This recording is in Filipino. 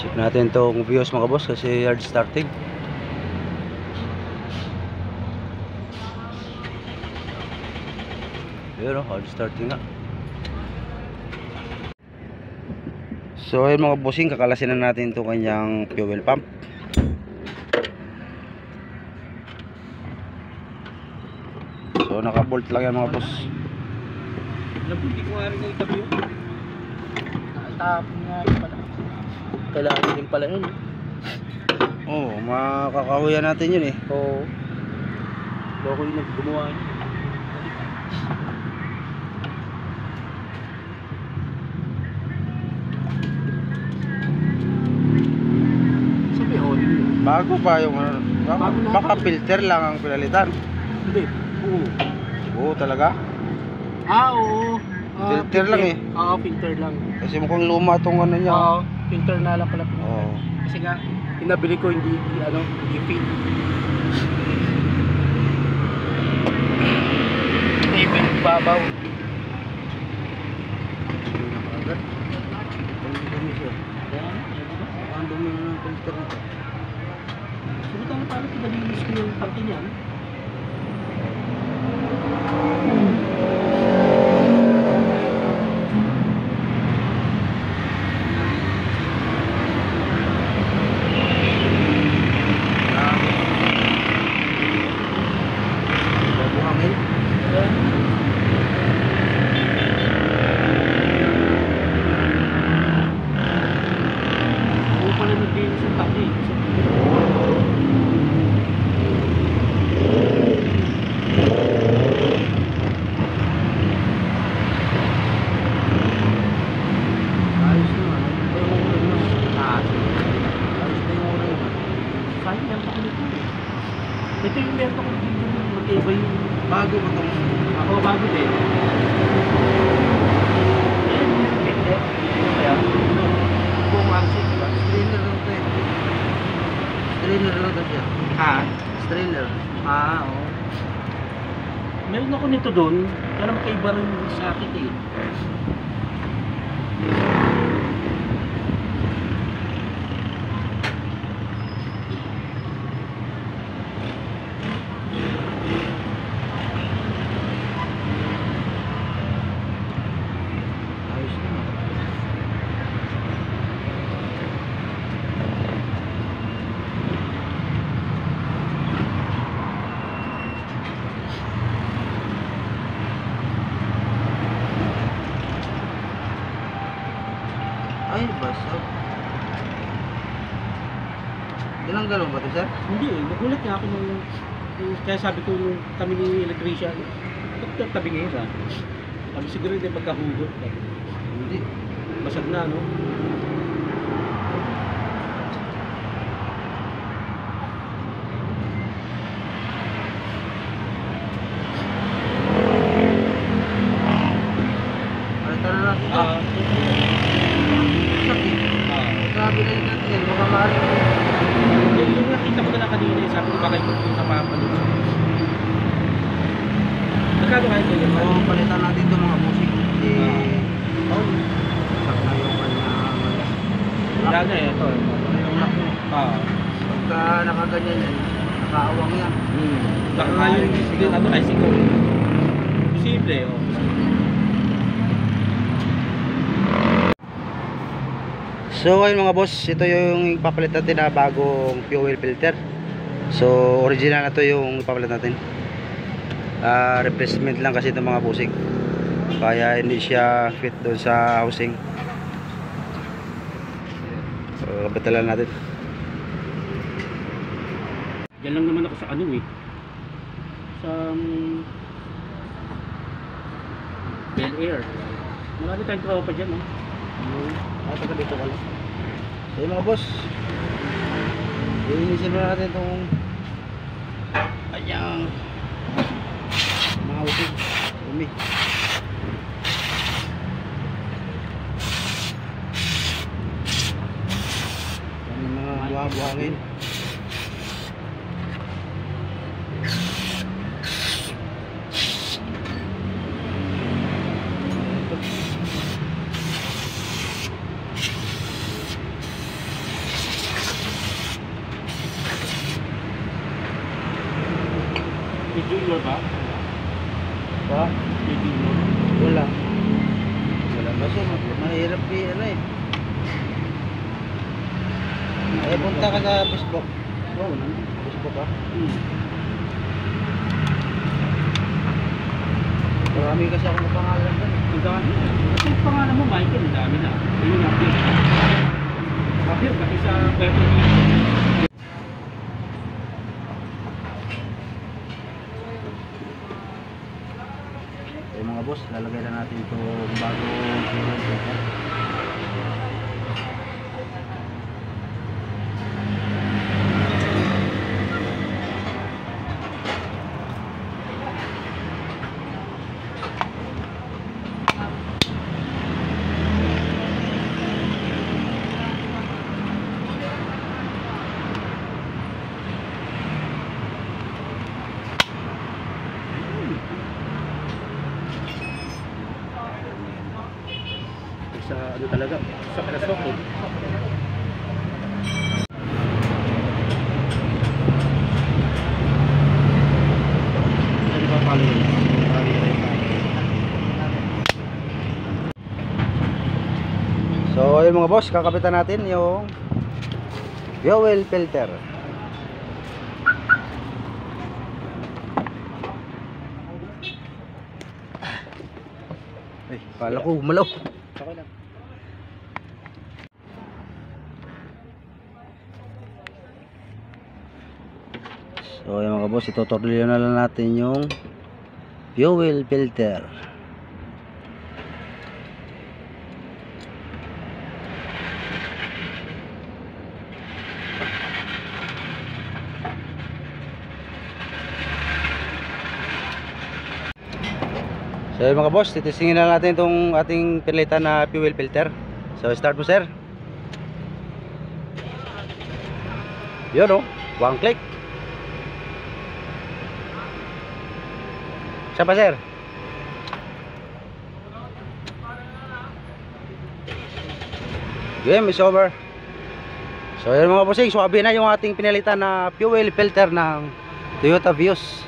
Check natin tong views mga boss kasi hard starting. Pero hard starting nga. So ayun mga bossing, kakalasin na natin itong kanyang fuel pump. So naka-bolt lang yan mga boss. Hindi ko nga rin yung itabi yun. Nakatapon nga rin pala. Kailangan din pala yun. Oo, makakahuyan natin yun eh. Oo. Loko yung naggumawa yun. Sabi ako din. Bago pa yung baka filter lang ang pinalitan. Hindi. Oo. Oo talaga. Oo. Filter lang eh. Oo, filter lang. Kasi mukhang luma tong ano niya. Oo, filter na lang pala. Oo. Kasi nga, pinabili ko hindi fit. Even babaw. Agad. Dumi siya. Ang dumi na ng filter nito. Subukan mo paano pinalinis ko yung tangke niyan. Ito yung meron ko dito, magkaiba yung Bago ba itong? ako bago din. Ayan, pinte. Ano kaya? Buong axis, diba? Strainer lang ito eh. Strainer lang ito siya. Ha? Strainer. Oo. Meron ako nito doon, kaya magkaiba rin sa akin eh. Ayos naman. Ay, basa. Ilang galon ba ito, sir? Hindi eh, nagulat nga ako nung kaya sabi ko nung kami ni electrician, tabi ngayon ha. Kami siguro hindi magkahugot. Hindi. Basag na, no? Palitan na natin ito. Ah, Sakit. Grabe na yun natin yan. Baka maaari. yung nakita ko na lang kanina, sabi ko baka yung napapalit. Magkano kayo ko yun? So, palitan natin ito mga musik. Kasi, Oh, sak na yung kanyang wala na eh, ito. yung lock mo. Pagka nakaganyan yan, nakaawang yan. Baka nga yung ano ay siguro. Posible, oh. So ayun mga boss, ito yung ipapalit natin na bagong fuel filter. So original na to yung ipapalit natin. Replacement lang kasi itong mga busing. Kaya hindi siya fit doon sa housing. So batalan natin. Yan lang naman ako sa ano eh. Sa Bel Air. Marami tayong trabaho pa dyan, no? Taga dito ka lang. So yun mga boss, linisin na natin itong kanyang mga housing. Dumi. Mga buhangin. dealer ba? Pa? May dealer. Wala. Wala kasi mahirap ano eh. Eh, punta ka sa Facebook. Oo, wala na. Facebook ka? Hmm. Marami kasi ako ng pangalan doon. Ang dami. Kasi yung pangalan mo, Michael, ang dami na. Ayun yung update. Update, kasi sa Puerto Rico. Okay mga boss, lalagay na natin ito bagong fuel filter. Sa ano talaga, sa presok eh. Ano ba palo yun? So ayun mga boss, kakapitan natin yung fuel filter. Ay, kala ko umalaw. Okay lang. So ayun mga boss, itutornilyo na lang natin yung fuel filter. So ayun mga boss, titisingin na natin itong ating pilitan na fuel filter. So start mo sir. Yun o, one click. Siya pa sir. Game is over. So yun mga bossing, swabe na yung ating pinalitan na fuel filter ng Toyota Vios.